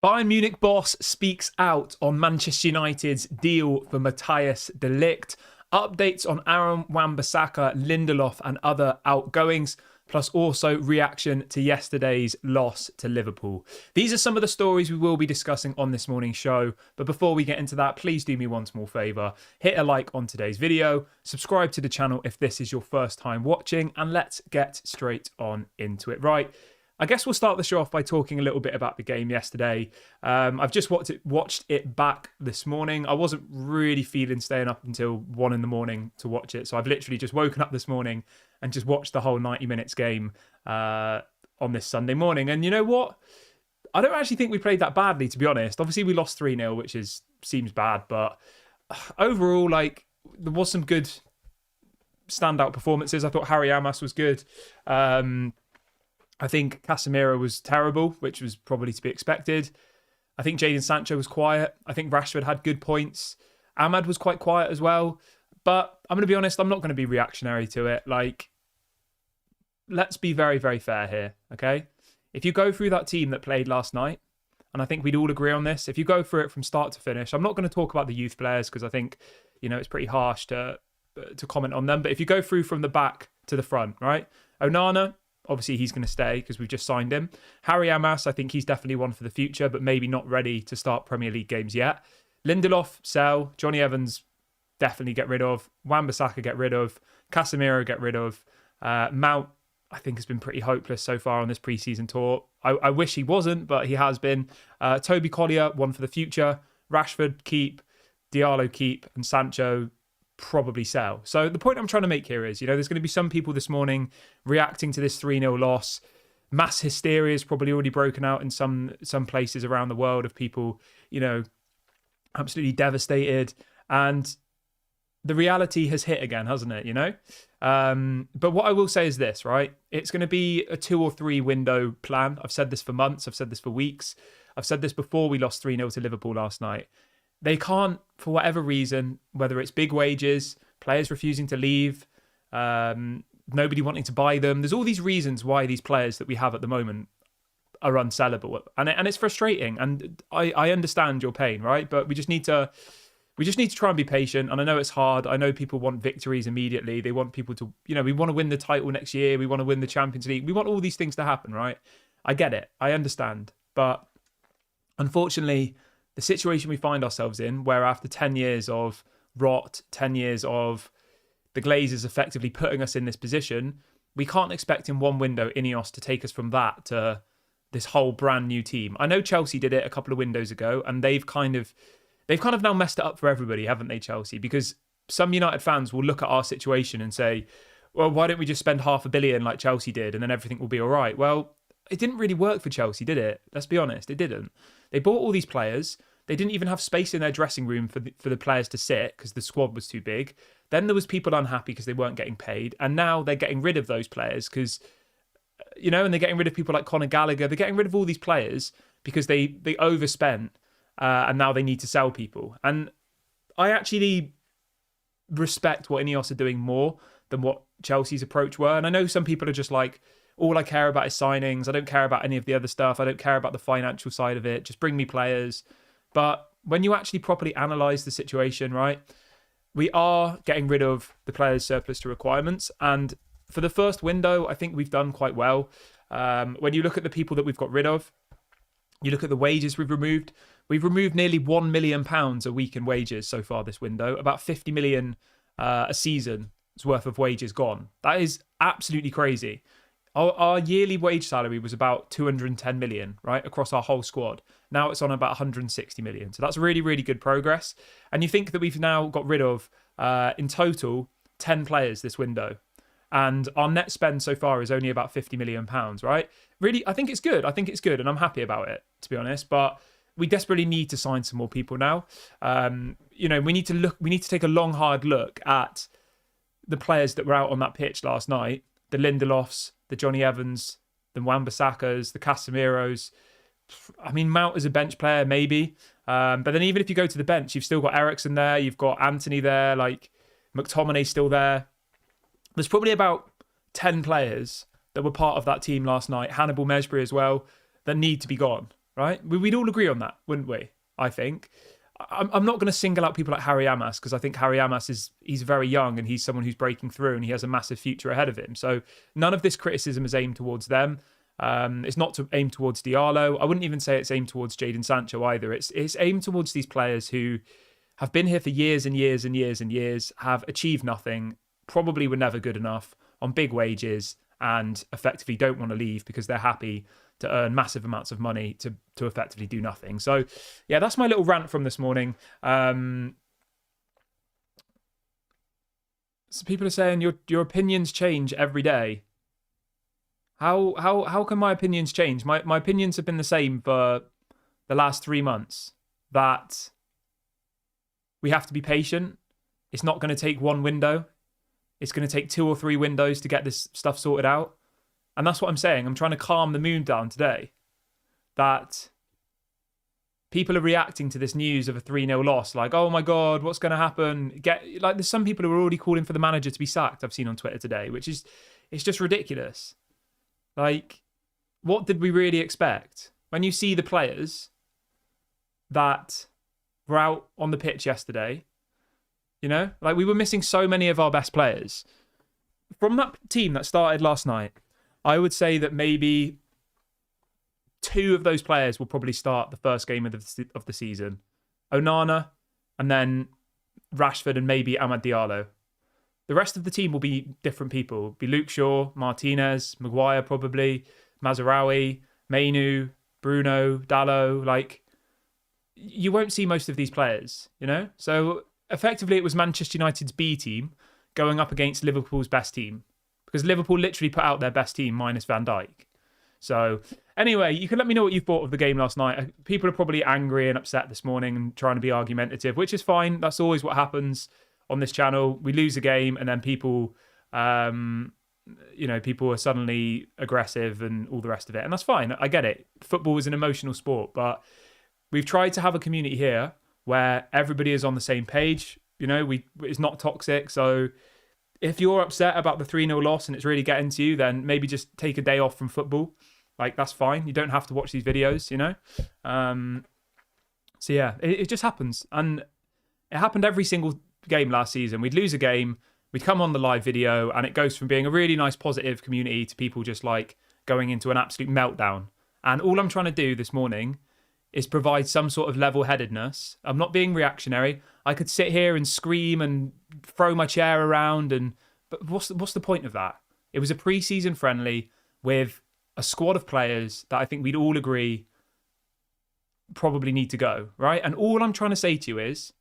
Bayern Munich boss speaks out on Manchester United's deal for Matthias de Ligt. Updates on Aaron Wan-Bissaka, Lindelof and other outgoings. Plus also reaction to yesterday's loss to Liverpool. These are some of the stories we will be discussing on this morning's show. But before we get into that, please do me one small favour. Hit a like on today's video. Subscribe to the channel if this is your first time watching. And let's get straight on into it. Right. I guess we'll start the show off by talking a little bit about the game yesterday. I've just watched it back this morning. I wasn't really feeling staying up until 1 a.m. to watch it. So I've literally just woken up this morning and just watched the whole 90 minutes game on this Sunday morning. And you know what? I don't actually think we played that badly, to be honest. Obviously, we lost 3-0, which seems bad. But overall, there was some good standout performances. I thought Harry Amas was good. I think Casemiro was terrible, which was probably to be expected. I think Jadon Sancho was quiet. I think Rashford had good points. Ahmad was quite quiet as well. But I'm going to be honest, I'm not going to be reactionary to it. Let's be very, very fair here, okay? If you go through that team that played last night, and I think we'd all agree on this, if you go through it from start to finish, I'm not going to talk about the youth players because I think, it's pretty harsh to comment on them. But if you go through from the back to the front, right? Onana, obviously, he's going to stay because we've just signed him. Harry Amas, I think he's definitely one for the future, but maybe not ready to start Premier League games yet. Lindelof, sell. Johnny Evans, definitely get rid of. Wan-Bissaka, get rid of. Casemiro, get rid of. Mount, I think, has been pretty hopeless so far on this preseason tour. I wish he wasn't, but he has been. Toby Collier, one for the future. Rashford, keep. Diallo, keep. And Sancho, probably sell. So the point I'm trying to make here is, there's going to be some people this morning reacting to this 3-0 loss. Mass hysteria is probably already broken out in some places around the world of people, absolutely devastated. And the reality has hit again, hasn't it? But what I will say is this, right? It's going to be a 2 or 3 window plan. I've said this for months. I've said this for weeks. I've said this before we lost 3-0 to Liverpool last night. They can't, for whatever reason, whether it's big wages, players refusing to leave, nobody wanting to buy them. There's all these reasons why these players that we have at the moment are unsellable. And it's frustrating. And I understand your pain, right? But we just need to try and be patient. And I know it's hard. I know people want victories immediately. They want people to, we want to win the title next year. We want to win the Champions League. We want all these things to happen, right? I get it. I understand. But unfortunately, the situation we find ourselves in, where after 10 years of rot, 10 years of the Glazers effectively putting us in this position, we can't expect in one window INEOS to take us from that to this whole brand new team. I know Chelsea did it a couple of windows ago, and they've kind of now messed it up for everybody, haven't they, Chelsea? Because some United fans will look at our situation and say, well, why don't we just spend $500 million like Chelsea did and then everything will be all right? Well, it didn't really work for Chelsea, did it? Let's be honest, it didn't. They bought all these players. They didn't even have space in their dressing room for the players to sit because the squad was too big. Then there was people unhappy because they weren't getting paid. And now they're getting rid of those players because, and they're getting rid of people like Conor Gallagher. They're getting rid of all these players because they overspent and now they need to sell people. And I actually respect what INEOS are doing more than what Chelsea's approach were. And I know some people are just like, all I care about is signings. I don't care about any of the other stuff. I don't care about the financial side of it. Just bring me players. But when you actually properly analyse the situation, right, we are getting rid of the players' surplus to requirements. And for the first window, I think we've done quite well. When you look at the people that we've got rid of, you look at the wages we've removed nearly £1 million a week in wages so far this window, about 50 million a season's worth of wages gone. That is absolutely crazy. Our yearly wage salary was about 210 million, right, across our whole squad. Now it's on about 160 million. So that's really, really good progress. And you think that we've now got rid of, in total, 10 players this window. And our net spend so far is only about £50 million, right? Really, I think it's good. And I'm happy about it, to be honest. But we desperately need to sign some more people now. We need to take a long, hard look at the players that were out on that pitch last night, the Lindelofs, the Johnny Evans, the Wan-Bissakas, the Casemiros. I mean, Mount is a bench player, maybe. But then even if you go to the bench, you've still got Eriksen there. You've got Anthony there. McTominay's still there. There's probably about 10 players that were part of that team last night. Hannibal Mejbri as well, that need to be gone. right? We'd all agree on that, wouldn't we? I think. I'm not going to single out people like Harry Amas because I think Harry Amas he's very young and he's someone who's breaking through and he has a massive future ahead of him. So none of this criticism is aimed towards them. It's not aimed towards Diallo. I wouldn't even say it's aimed towards Jadon Sancho either. It's aimed towards these players who have been here for years and years and years and years, have achieved nothing, probably were never good enough, on big wages, and effectively don't want to leave because they're happy to earn massive amounts of money to effectively do nothing. So, yeah, that's my little rant from this morning. So people are saying your opinions change every day. How can my opinions change? My opinions have been the same for the last 3 months. That we have to be patient. It's not going to take one window. It's going to take 2 or 3 windows to get this stuff sorted out. And that's what I'm saying. I'm trying to calm the mood down today. That people are reacting to this news of a 3-0 loss. Like, oh my God, what's going to happen? There's some people who are already calling for the manager to be sacked, I've seen on Twitter today, it's just ridiculous. Like, what did we really expect? When you see the players that were out on the pitch yesterday, like we were missing so many of our best players. From that team that started last night, I would say that maybe 2 of those players will probably start the first game of the season. Onana, and then Rashford, and maybe Amad Diallo. The rest of the team will be different people. It'll be Luke Shaw, Martinez, Maguire probably, Mazraoui, Mainu, Bruno, Dallo. Like, you won't see most of these players, So effectively it was Manchester United's B team going up against Liverpool's best team. Because Liverpool literally put out their best team minus Van Dijk. So anyway, you can let me know what you thought of the game last night. People are probably angry and upset this morning and trying to be argumentative, which is fine. That's always what happens on this channel. We lose a game and then people are suddenly aggressive and all the rest of it. And that's fine. I get it. Football is an emotional sport, but we've tried to have a community here where everybody is on the same page. It's not toxic. So if you're upset about the 3-0 loss and it's really getting to you, then maybe just take a day off from football. Like, that's fine. You don't have to watch these videos, So yeah, it just happens. And it happened every single game last season. We'd lose a game, we'd come on the live video, and it goes from being a really nice, positive community to people just like going into an absolute meltdown. And all I'm trying to do this morning is provide some sort of level-headedness. I'm not being reactionary. I could sit here and scream and throw my chair around, but what's the point of that? It was a pre-season friendly with a squad of players that I think we'd all agree probably need to go, right? And all I'm trying to say to you is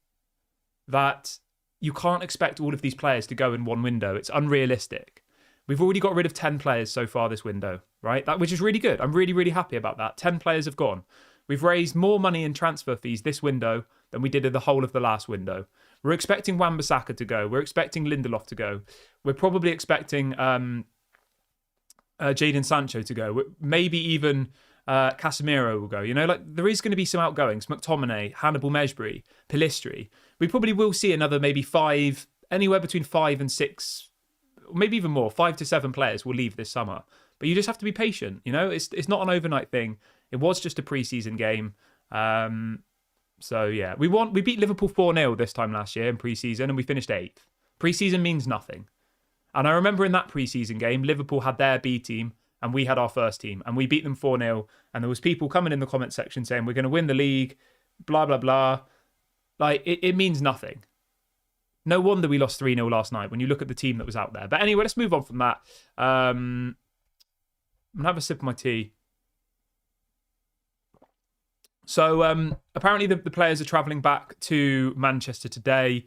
that you can't expect all of these players to go in one window. It's unrealistic. We've already got rid of 10 players so far this window, right? Which is really good. I'm really, really happy about that. 10 players have gone. We've raised more money in transfer fees this window than we did in the whole of the last window. We're expecting Wan-Bissaka to go. We're expecting Lindelof to go. We're probably expecting Jadon Sancho to go. Maybe even Casemiro will go. There is going to be some outgoings. McTominay, Hannibal Mejbri, Pellistri. We probably will see another maybe 5, anywhere between 5 and 6, maybe even more, 5 to 7 players will leave this summer. But you just have to be patient. It's not an overnight thing. It was just a pre-season game. So yeah, we beat Liverpool 4-0 this time last year in pre-season and we finished 8th. Pre-season means nothing. And I remember in that pre-season game, Liverpool had their B team and we had our first team and we beat them 4-0. And there was people coming in the comment section saying, we're going to win the league, blah, blah, blah. Like, it means nothing. No wonder we lost 3-0 last night when you look at the team that was out there. But anyway, let's move on from that. I'm going to have a sip of my tea. So apparently the players are travelling back to Manchester today.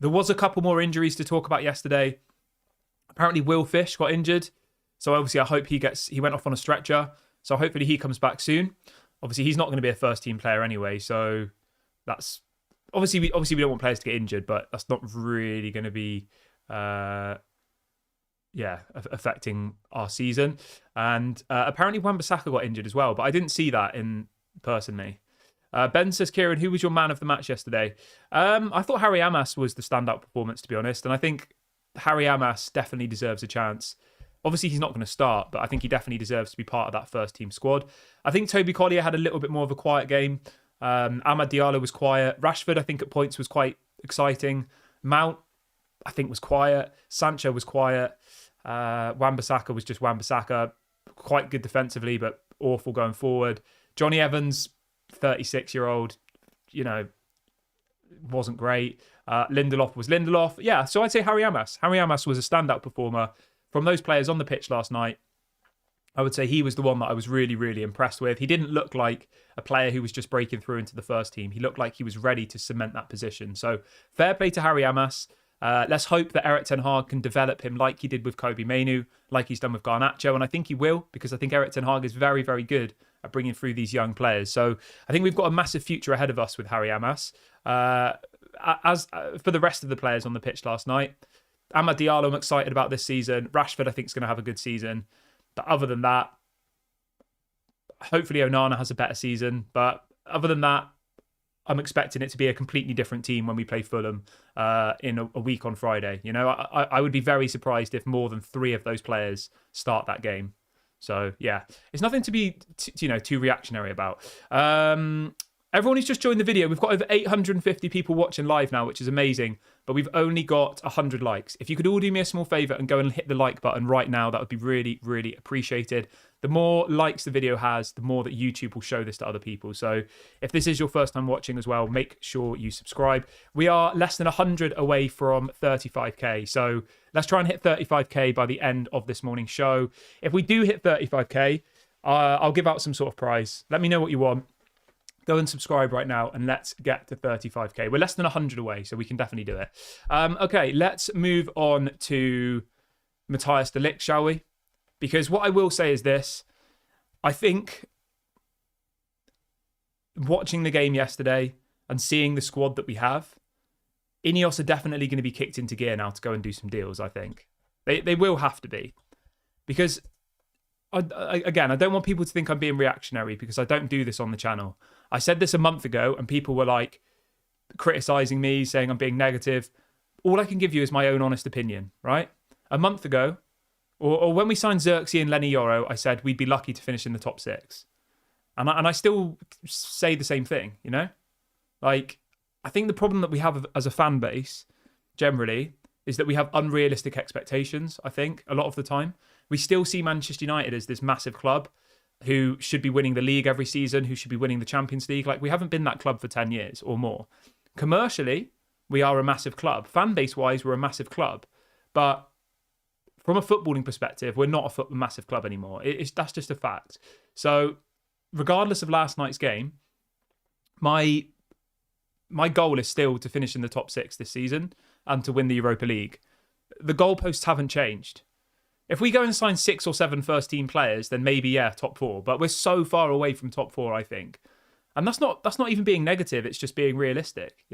There was a couple more injuries to talk about yesterday. Apparently Will Fish got injured. So obviously I hope he went off on a stretcher. So hopefully he comes back soon. Obviously he's not going to be a first team player anyway. So that's obviously we don't want players to get injured, but that's not really going to be affecting our season. And apparently Wan-Bissaka got injured as well, but I didn't see that personally. Ben says, Kieran, who was your man of the match yesterday? I thought Harry Amas was the standout performance, to be honest. And I think Harry Amas definitely deserves a chance. Obviously, he's not going to start, but I think he definitely deserves to be part of that first team squad. I think Toby Collier had a little bit more of a quiet game. Amad Diallo was quiet. Rashford, I think at points was quite exciting. Mount, I think, was quiet. Sancho was quiet. Wan-Bissaka was just Wan-Bissaka. Quite good defensively, but awful going forward. Johnny Evans, 36-year-old, wasn't great. Lindelof was Lindelof. Yeah, so I'd say Harry Amas. Harry Amas was a standout performer. From those players on the pitch last night, I would say he was the one that I was really, really impressed with. He didn't look like a player who was just breaking through into the first team. He looked like he was ready to cement that position. So fair play to Harry Amas. Let's hope that Erik ten Hag can develop him like he did with Kobe Mainoo, like he's done with Garnacho. And I think he will, because I think Erik ten Hag is very, very good at bringing through these young players. So I think we've got a massive future ahead of us with Harry Amas. As for the rest of the players on the pitch last night, Amad Diallo, I'm excited about this season. Rashford, I think, is going to have a good season. But other than that, hopefully Onana has a better season. But other than that, I'm expecting it to be a completely different team when we play Fulham in a week on Friday. I would be very surprised if more than 3 of those players start that game. So, yeah, it's nothing to be too reactionary about. Everyone who's just joined the video, we've got over 850 people watching live now, which is amazing, but we've only got 100 likes. If you could all do me a small favour and go and hit the like button right now, that would be really, really appreciated. The more likes the video has, the more that YouTube will show this to other people. So if this is your first time watching as well, make sure you subscribe. We are less than 100 away from 35k. So let's try and hit 35k by the end of this morning's show. If we do hit 35k, I'll give out some sort of prize. Let me know what you want. Go and subscribe right now and let's get to 35k. We're less than 100 away, so we can definitely do it. Okay, let's move on to Matthias de Ligt, shall we? Because what I will say is this. I think watching the game yesterday and seeing the squad that we have, INEOS are definitely going to be kicked into gear now to go and do some deals, I think. They will have to be. Because, again, I don't want people to think I'm being reactionary because I don't do this on the channel. I said this a month ago and people were like criticizing me, saying I'm being negative. All I can give you is my own honest opinion, right? A month ago, or when we signed Xerxes and Lenny Yoro, I said we'd be lucky to finish in the top 6. And I still say the same thing, Like, I think the problem that we have as a fan base, generally, is that we have unrealistic expectations, I think, a lot of the time. We still see Manchester United as this massive club who should be winning the league every season, who should be winning the Champions League. Like, we haven't been that club for 10 years or more. Commercially, we are a massive club. Fan base-wise, we're a massive club. But from a footballing perspective, we're not a massive club anymore. That's just a fact. So, regardless of last night's game, my goal is still to finish in the top 6 this season and to win the Europa League. The goalposts haven't changed. If we go and sign 6 or 7 first-team players, then maybe, yeah, top 4. But we're so far away from top 4, I think. And that's not even being negative. It's just being realistic,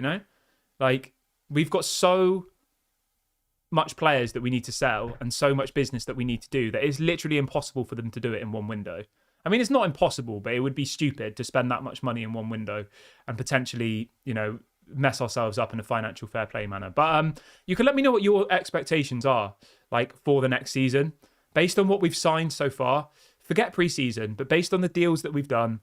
Like, we've got so much players that we need to sell and so much business that we need to do that it's literally impossible for them to do it in one window. I mean, it's not impossible, but it would be stupid to spend that much money in one window and potentially, mess ourselves up in a financial fair play manner. But you can let me know what your expectations are, like, for the next season. Based on what we've signed so far, forget pre-season, but based on the deals that we've done,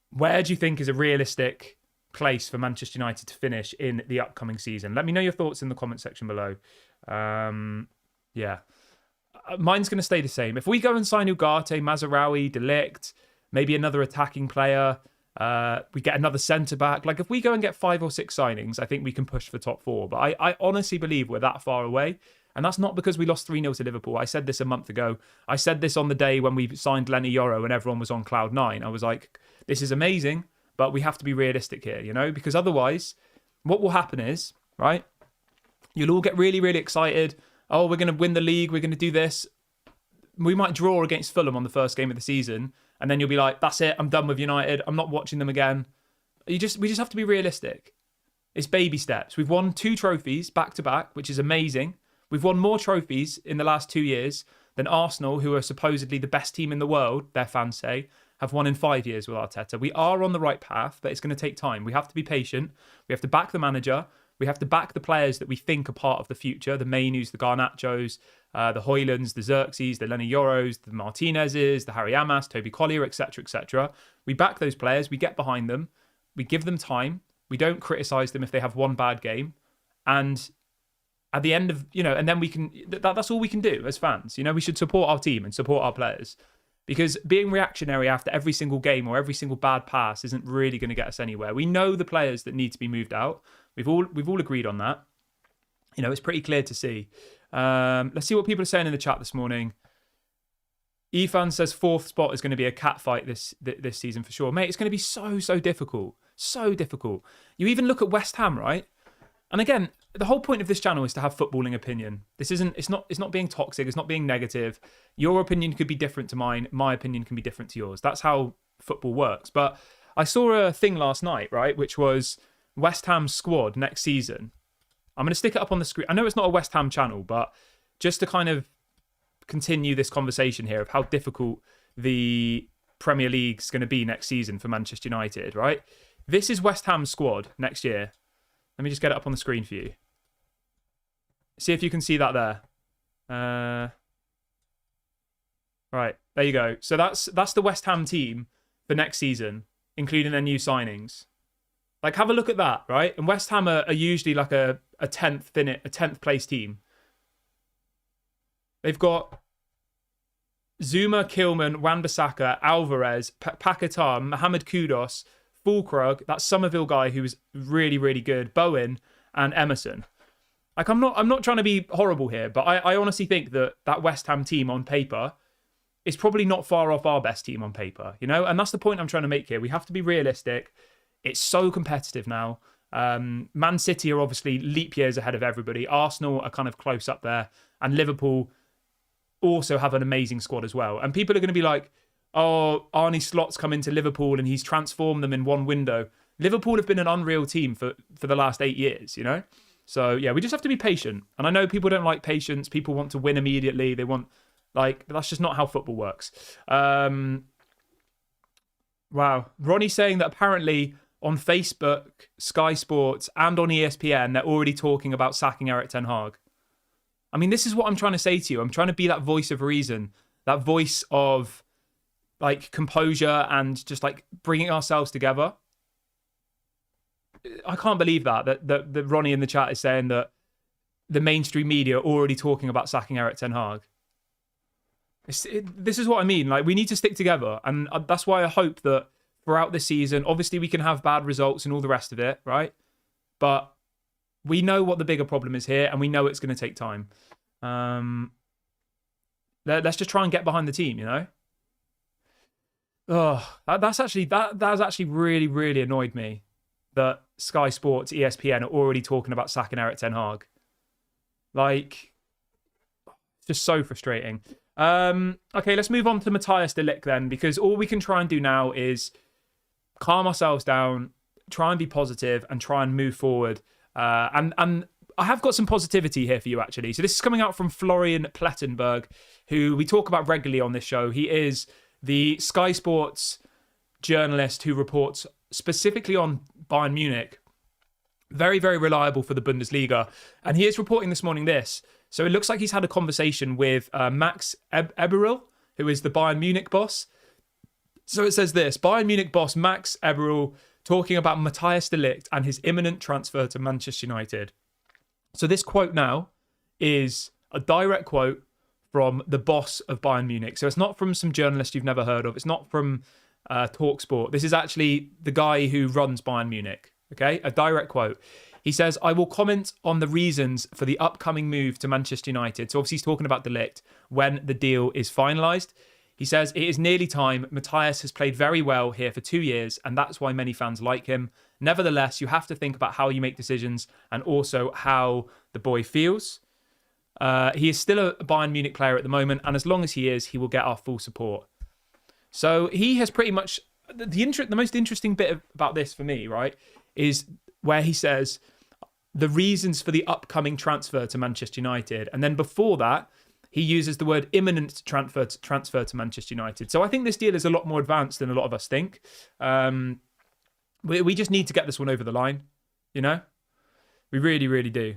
where do you think is a realistic place for Manchester United to finish in the upcoming season? Let me know your thoughts in the comment section below. Yeah. Mine's going to stay the same. If we go and sign Ugarte, Mazraoui, De Ligt, maybe another attacking player, we get another centre-back. Like, if we go and get 5 or 6 signings, I think we can push for top 4. But I honestly believe we're that far away. And that's not because we lost 3-0 to Liverpool. I said this a month ago. I said this on the day when we signed Lenny Yoro and everyone was on cloud 9. I was like, this is amazing, but we have to be realistic here, Because otherwise, what will happen is, right, you'll all get really, really excited. Oh, we're going to win the league. We're going to do this. We might draw against Fulham on the first game of the season. And then you'll be like, that's it. I'm done with United. I'm not watching them again. We just have to be realistic. It's baby steps. We've won 2 trophies back to back, which is amazing. We've won more trophies in the last 2 years than Arsenal, who are supposedly the best team in the world, their fans say, have won in 5 years with Arteta. We are on the right path, but it's going to take time. We have to be patient. We have to back the manager. We have to back the players that we think are part of the future, the Mainus, the Garnachos, the Hoylands, the Xerxes, the Lenny Yoros, the Martinezes, the Harry Amas, Toby Collier, etc., etc. We back those players. We get behind them. We give them time. We don't criticise them if they have one bad game. And at the end of, and then we can, that's all we can do as fans. We should support our team and support our players. Because being reactionary after every single game or every single bad pass isn't really going to get us anywhere. We know the players that need to be moved out. We've all agreed on that. It's pretty clear to see. Let's see what people are saying in the chat this morning. Efan says 4th spot is going to be a cat fight this season for sure. Mate, it's going to be so difficult. So difficult. You even look at West Ham, right? And again, the whole point of this channel is to have footballing opinion. It's not being toxic, it's not being negative. Your opinion could be different to mine, my opinion can be different to yours. That's how football works. But I saw a thing last night, right, which was West Ham's squad next season. I'm going to stick it up on the screen. I know it's not a West Ham channel, but just to kind of continue this conversation here of how difficult the Premier League's going to be next season for Manchester United, right? This is West Ham's squad next year. Let me just get it up on the screen for you. See if you can see that there. Right, there you go. So that's the West Ham team for next season, including their new signings. Like, have a look at that, right? And West Ham are usually like a 10th place team. They've got Zuma, Kilman, Wan-Bissaka, Alvarez, Paquetá, Mohamed Kudus, Fulkrug, that Somerville guy who was really, really good, Bowen, and Emerson. Like, I'm not trying to be horrible here, but I honestly think that West Ham team on paper is probably not far off our best team on paper, And that's the point I'm trying to make here. We have to be realistic. It's so competitive now. Man City are obviously leap years ahead of everybody. Arsenal are kind of close up there. And Liverpool also have an amazing squad as well. And people are going to be like, oh, Arne Slot's come into Liverpool and he's transformed them in one window. Liverpool have been an unreal team for the last 8 years, So, yeah, we just have to be patient. And I know people don't like patience. People want to win immediately. They want, but that's just not how football works. Wow. Ronnie's saying that apparently on Facebook, Sky Sports, and on ESPN, they're already talking about sacking Erik ten Hag. I mean, this is what I'm trying to say to you. I'm trying to be that voice of reason, that voice of like composure and just like bringing ourselves together. I can't believe that Ronnie in the chat is saying that the mainstream media are already talking about sacking Erik ten Hag. This is what I mean. Like, we need to stick together. And that's why I hope that throughout the season, obviously we can have bad results and all the rest of it, right? But we know what the bigger problem is here, and we know it's going to take time. Let's just try and get behind the team, Oh, that's actually really, really annoyed me that Sky Sports, ESPN are already talking about sacking Erik ten Hag. Like, just so frustrating. Okay, let's move on to Matthias de Ligt then, because all we can try and do now is calm ourselves down, try and be positive, and try and move forward. And I have got some positivity here for you, actually. So this is coming out from Florian Plettenberg, who we talk about regularly on this show. He is the Sky Sports journalist who reports specifically on Bayern Munich. Very, very reliable for the Bundesliga. And he is reporting this morning this. So it looks like he's had a conversation with Max Eberl, who is the Bayern Munich boss. So it says this: Bayern Munich boss Max Eberl talking about Matthias de Ligt and his imminent transfer to Manchester United. So this quote now is a direct quote from the boss of Bayern Munich. So it's not from some journalist you've never heard of. It's not from TalkSport. This is actually the guy who runs Bayern Munich. Okay, a direct quote. He says, I will comment on the reasons for the upcoming move to Manchester United. So obviously he's talking about de Ligt when the deal is finalised. He says, it is nearly time. Matthias has played very well here for 2 years, and that's why many fans like him. Nevertheless, you have to think about how you make decisions and also how the boy feels. He is still a Bayern Munich player at the moment, and as long as he is, he will get our full support. So he has pretty much... The most interesting bit about this for me, right, is where he says the reasons for the upcoming transfer to Manchester United. And then before that, he uses the word imminent transfer to Manchester United. So I think this deal is a lot more advanced than a lot of us think. We just need to get this one over the line, We really, really do.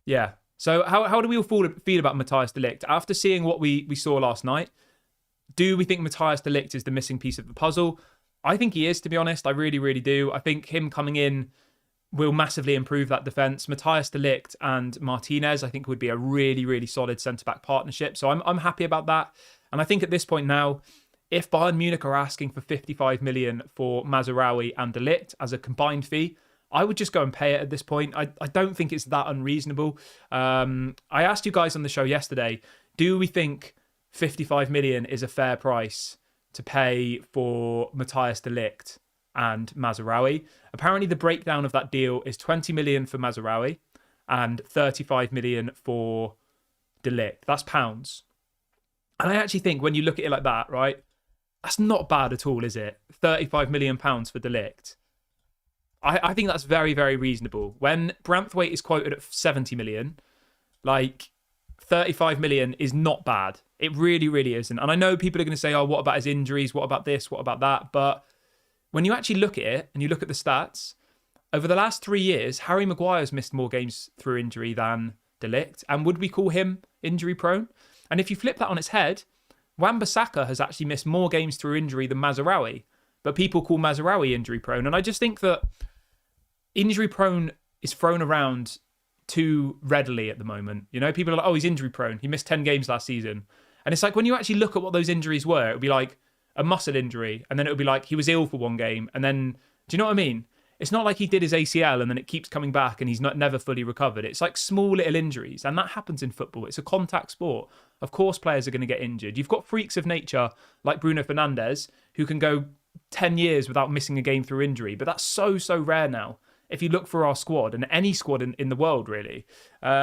Yeah. So how do we all feel about Matthias de Ligt? After seeing what we saw last night, do we think Matthias de Ligt is the missing piece of the puzzle? I think he is, to be honest. I really, really do. I think him coming in will massively improve that defence. Matthias de Ligt and Martinez, I think, would be a really, really solid centre-back partnership. So I'm happy about that. And I think at this point now, if Bayern Munich are asking for 55 million for Mazraoui and de Ligt as a combined fee, I would just go and pay it at this point. I don't think it's that unreasonable. I asked you guys on the show yesterday, do we think 55 million is a fair price to pay for Matthias de Ligt and Mazraoui? Apparently, the breakdown of that deal is 20 million for Mazraoui and 35 million for de Ligt. That's pounds. And I actually think when you look at it like that, right, that's not bad at all, is it? 35 million pounds for de Ligt. I think that's very, very reasonable. When Branthwaite is quoted at 70 million, like 35 million is not bad. It really, really isn't. And I know people are going to say, oh, what about his injuries? What about this? What about that? But when you actually look at it and you look at the stats, over the last 3 years, Harry Maguire's missed more games through injury than de Ligt. And would we call him injury prone? And if you flip that on its head, Wan-Bissaka has actually missed more games through injury than Mazraoui. But people call Mazraoui injury prone. And I just think that injury prone is thrown around too readily at the moment. You know, people are like, oh, he's injury prone. He missed 10 games last season. And it's like, when you actually look at what those injuries were, it would be like a muscle injury. And then it would be like he was ill for one game. And then, do you know what I mean? It's not like he did his ACL and then it keeps coming back and he's never fully recovered. It's like small little injuries. And that happens in football. It's a contact sport. Of course, players are going to get injured. You've got freaks of nature like Bruno Fernandes who can go 10 years without missing a game through injury. But that's so, so rare now. If you look for our squad and any squad in the world, really.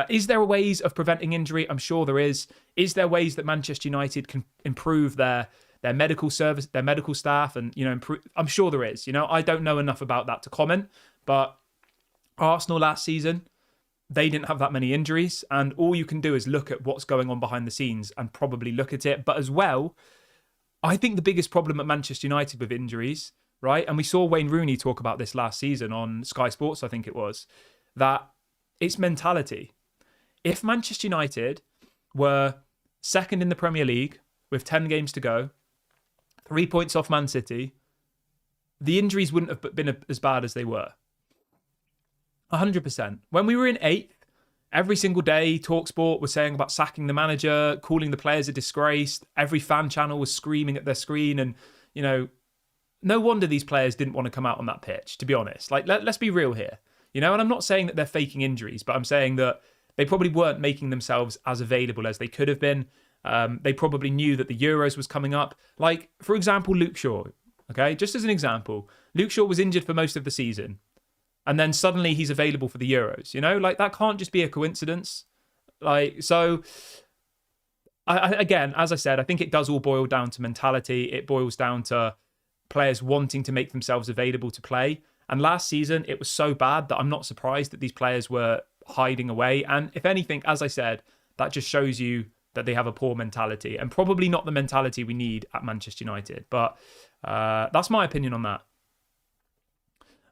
Is there ways of preventing injury? I'm sure there is. Is there ways that Manchester United can improve their medical service, their medical staff, and, you know, improve? I'm sure there is. You know, I don't know enough about that to comment, but Arsenal last season, they didn't have that many injuries, and all you can do is look at what's going on behind the scenes and probably look at it. But as well, I think the biggest problem at Manchester United with injuries, right? And we saw Wayne Rooney talk about this last season on Sky Sports, I think it was, that it's mentality. If Manchester United were second in the Premier League with 10 games to go, 3 points off Man City, the injuries wouldn't have been as bad as they were. 100%. When we were in 8th, every single day, TalkSport was saying about sacking the manager, calling the players a disgrace. Every fan channel was screaming at their screen. And, you know, no wonder these players didn't want to come out on that pitch, to be honest. Like, let's be real here. You know, and I'm not saying that they're faking injuries, but I'm saying that they probably weren't making themselves as available as they could have been. They probably knew that the Euros was coming up. Like, for example, Luke Shaw. Okay, just as an example, Luke Shaw was injured for most of the season. And then suddenly he's available for the Euros. You know, like, that can't just be a coincidence. Like, so, again, as I said, I think it does all boil down to mentality. It boils down to players wanting to make themselves available to play. And last season, it was so bad that I'm not surprised that these players were hiding away. And if anything, as I said, that just shows you that they have a poor mentality, and probably not the mentality we need at Manchester United. But that's my opinion on that.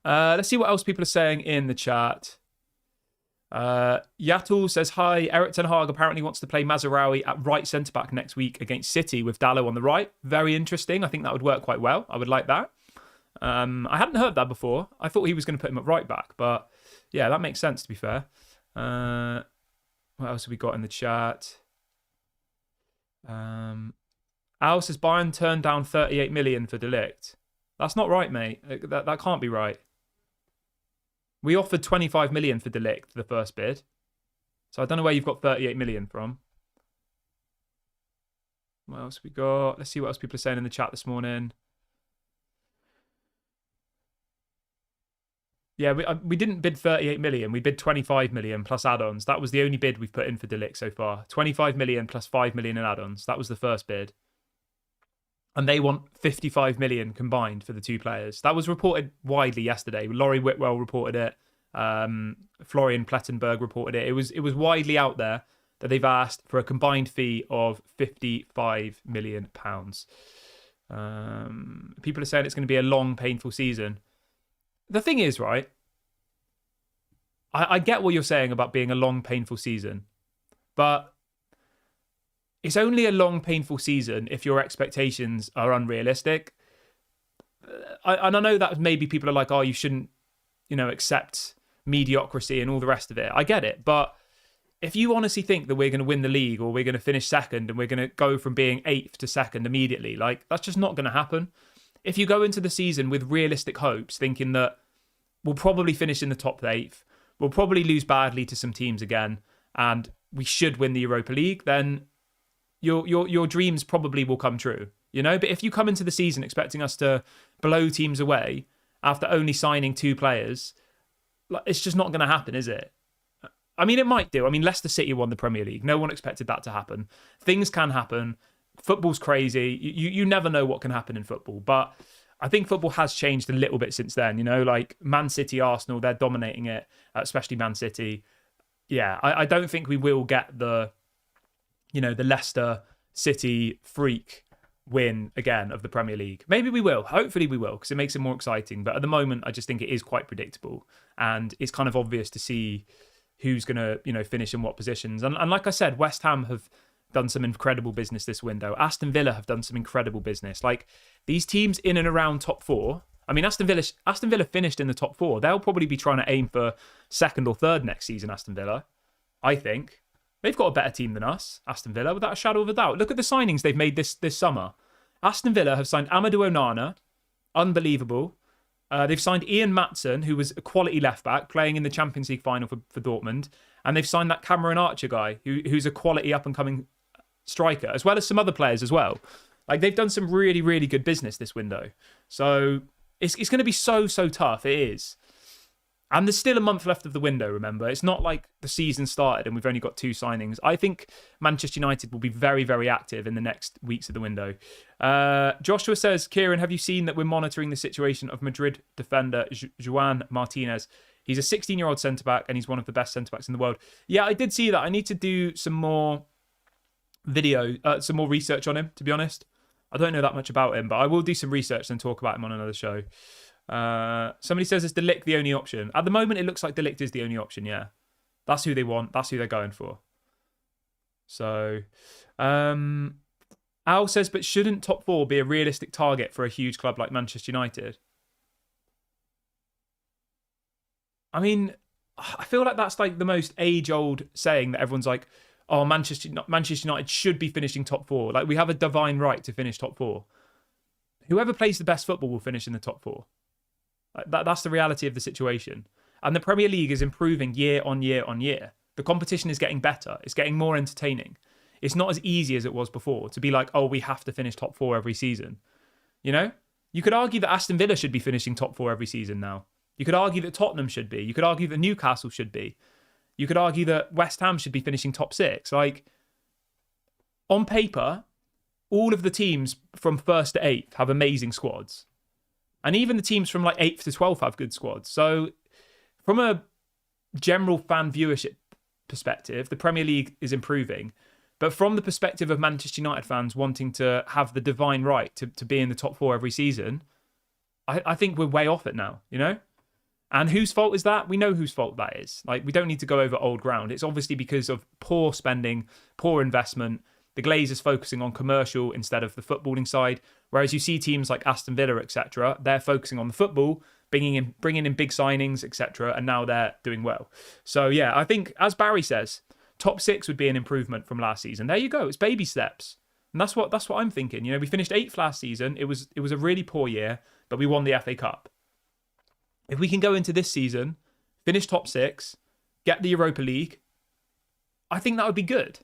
Let's see what else people are saying in the chat. Yatul says, hi, Erik ten Hag apparently wants to play Mazraoui at right centre-back next week against City with Dalot on the right. Very interesting. I think that would work quite well. I would like that. I hadn't heard that before. I thought he was going to put him at right back, but yeah, that makes sense, to be fair. What else have we got in the chat? Al says, Bayern turned down 38 million for de Ligt. That's not right, mate. That can't be right. We offered 25 million for de Ligt, the first bid. So I don't know where you've got 38 million from. What else have we got? Let's see what else people are saying in the chat this morning. Yeah, we didn't bid 38 million. We bid 25 million plus add-ons. That was the only bid we've put in for de Ligt so far. 25 million plus 5 million in add-ons. That was the first bid. And they want 55 million combined for the two players. That was reported widely yesterday. Laurie Whitwell reported it. Florian Plettenberg reported it. It was widely out there that they've asked for a combined fee of £55 million. People are saying it's going to be a long, painful season. The thing is, right, I get what you're saying about being a long, painful season, but it's only a long, painful season if your expectations are unrealistic. And I know that maybe people are like, oh, you shouldn't, accept mediocrity and all the rest of it. I get it. But if you honestly think that we're going to win the league or we're going to finish second and we're going to go from being 8th to second immediately, like, that's just not going to happen. If you go into the season with realistic hopes, thinking that we'll probably finish in the top 8th, we'll probably lose badly to some teams again, and we should win the Europa League, then your dreams probably will come true, But if you come into the season expecting us to blow teams away after only signing 2 players, it's just not going to happen, is it? I mean, it might do. I mean, Leicester City won the Premier League. No one expected that to happen. Things can happen. Football's crazy. You never know what can happen in football. But I think football has changed a little bit since then. Like Man City, Arsenal, they're dominating it, especially Man City. Yeah, I don't think we will get the Leicester City freak win again of the Premier League. Maybe we will. Hopefully we will, because it makes it more exciting. But at the moment, I just think it is quite predictable. And it's kind of obvious to see who's going to, finish in what positions. And like I said, West Ham have done some incredible business this window. Aston Villa have done some incredible business. Like, these teams in and around top 4. I mean, Aston Villa finished in the top 4. They'll probably be trying to aim for 2nd or 3rd next season, Aston Villa, I think. They've got a better team than us, Aston Villa, without a shadow of a doubt. Look at the signings they've made this summer. Aston Villa have signed Amadou Onana, unbelievable. They've signed Ian Maatsen, who was a quality left-back, playing in the Champions League final for Dortmund. And they've signed that Cameron Archer guy, who's a quality up-and-coming striker, as well as some other players as well. Like, they've done some really, really good business this window. So it's going to be so tough. It is. And there's still a month left of the window, remember. It's not like the season started and we've only got 2 signings. I think Manchester United will be very, very active in the next weeks of the window. Joshua says, Kieran, have you seen that we're monitoring the situation of Madrid defender Juan Martinez? He's a 16-year-old centre-back and he's one of the best centre-backs in the world. Yeah, I did see that. I need to do some more some more research on him, to be honest. I don't know that much about him, but I will do some research and talk about him on another show. Somebody says, is Ligt the only option? At the moment, it looks like Ligt is the only option, yeah. That's who they want. That's who they're going for. So, Al says, but shouldn't top 4 be a realistic target for a huge club like Manchester United? I mean, I feel like that's like the most age-old saying that everyone's like, oh, Manchester United should be finishing top 4. Like, we have a divine right to finish top 4. Whoever plays the best football will finish in the top 4. That's the reality of the situation. And the Premier League is improving year on year on year. The competition is getting better. It's getting more entertaining. It's not as easy as it was before to be like, oh, we have to finish top 4 every season. You could argue that Aston Villa should be finishing top 4 every season now. You could argue that Tottenham should be. You could argue that Newcastle should be. You could argue that West Ham should be finishing top 6. Like, on paper, all of the teams from 1st to 8th have amazing squads. And even the teams from like 8th to 12th have good squads. So from a general fan viewership perspective, the Premier League is improving. But from the perspective of Manchester United fans wanting to have the divine right to be in the top 4 every season, I think we're way off it now, And whose fault is that? We know whose fault that is. Like, we don't need to go over old ground. It's obviously because of poor spending, poor investment. The Glazers focusing on commercial instead of the footballing side. Whereas you see teams like Aston Villa, etc., they're focusing on the football, bringing in big signings, etc., and now they're doing well. So yeah, I think, as Barry says, top 6 would be an improvement from last season. There you go. It's baby steps. And that's what I'm thinking. We finished 8th last season. It was a really poor year, but we won the FA Cup. If we can go into this season, finish top 6, get the Europa League, I think that would be good.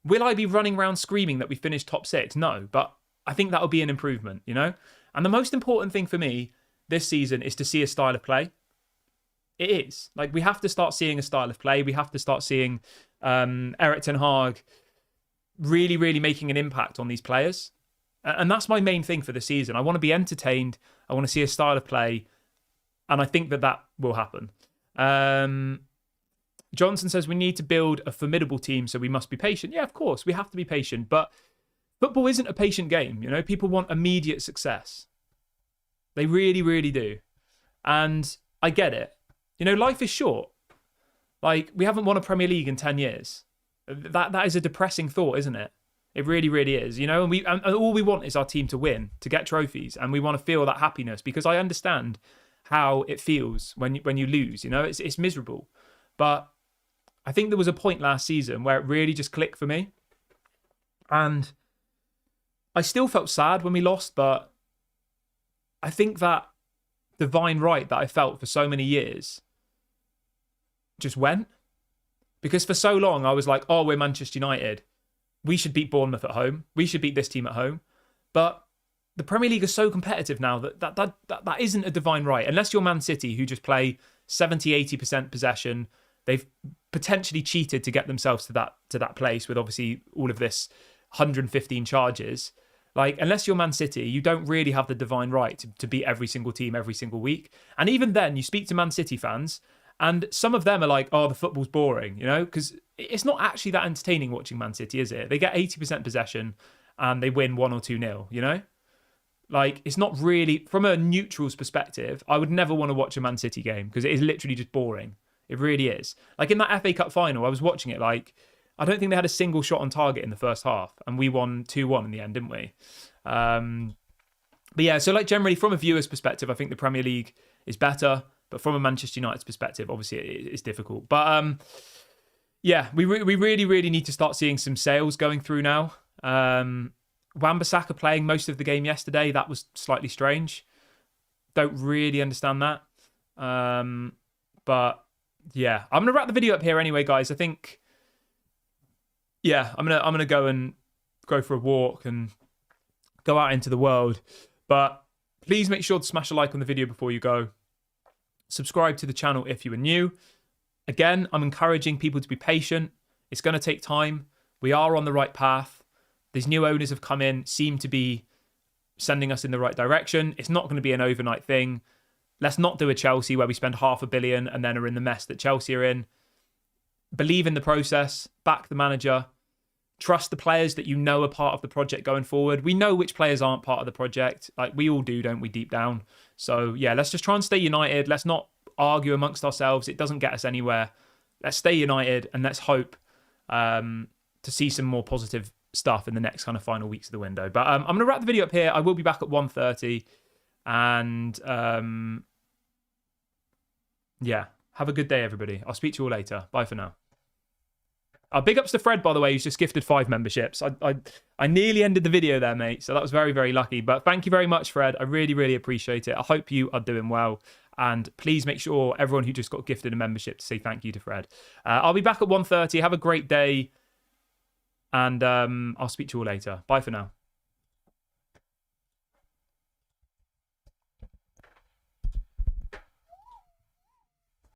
Will I be running around screaming that we finished top 6? No, but I think that would be an improvement, And the most important thing for me this season is to see a style of play. It is. Like, we have to start seeing a style of play. We have to start seeing Erik ten Hag really, really making an impact on these players. And that's my main thing for the season. I want to be entertained. I want to see a style of play. And I think that will happen. Johnson says we need to build a formidable team, so we must be patient. Yeah, of course, we have to be patient. But football isn't a patient game. People want immediate success. They really, really do. And I get it. Life is short. Like, we haven't won a Premier League in 10 years. That is a depressing thought, isn't it? It really, really is, you know. And all we want is our team to win, to get trophies, and we want to feel that happiness, because I understand how it feels when you lose. You know, it's miserable. But I think there was a point last season where it really just clicked for me, and I still felt sad when we lost, but I think that divine right that I felt for so many years just went. Because for so long I was like, oh, we're Manchester United, we should beat Bournemouth at home, we should beat this team at home. But the Premier League is so competitive now that isn't a divine right. Unless you're Man City, who just play 70-80% possession. They've potentially cheated to get themselves to that place with obviously all of this 115 charges. Like, unless you're Man City, you don't really have the divine right to beat every single team every single week. And even then, you speak to Man City fans, and some of them are like, oh, the football's boring, you know? Because it's not actually that entertaining watching Man City, is it? They get 80% possession and they win 1 or 2-0, you know? Like, it's not really, from a neutral's perspective, I would never want to watch a Man City game because it is literally just boring. It really is. Like, in that FA Cup final, I was watching it, like, I don't think they had a single shot on target in the first half, and we won 2-1 in the end, didn't we? But yeah, so like generally from a viewer's perspective, I think the Premier League is better, but from a Manchester United's perspective, obviously it's difficult. But yeah, we really, really need to start seeing some sales going through now. Wan-Bissaka playing most of the game yesterday, that was slightly strange. Don't really understand that. But yeah, I'm gonna wrap the video up here anyway, guys. I think, yeah, I'm gonna go for a walk and go out into the world. But please make sure to smash a like on the video before you go. Subscribe to the channel if you are new. Again, I'm encouraging people to be patient. It's going to take time. We are on the right path. These new owners have come in, seem to be sending us in the right direction. It's not going to be an overnight thing. Let's not do a Chelsea where we spend $500 million and then are in the mess that Chelsea are in. Believe in the process. Back the manager. Trust the players that you know are part of the project going forward. We know which players aren't part of the project. Like, we all do, don't we, deep down? So, yeah, let's just try and stay united. Let's not argue amongst ourselves. It doesn't get us anywhere. Let's stay united and let's hope to see some more positive stuff in the next kind of final weeks of the window. But I'm going to wrap the video up here. I will be back at 1:30. And, yeah, have a good day, everybody. I'll speak to you all later. Bye for now. Big ups to Fred, by the way, who's just gifted 5 memberships. I nearly ended the video there, mate. So that was very, very lucky. But thank you very much, Fred. I really, really appreciate it. I hope you are doing well. And please make sure everyone who just got gifted a membership to say thank you to Fred. I'll be back at 1:30. Have a great day. And I'll speak to you all later. Bye for now.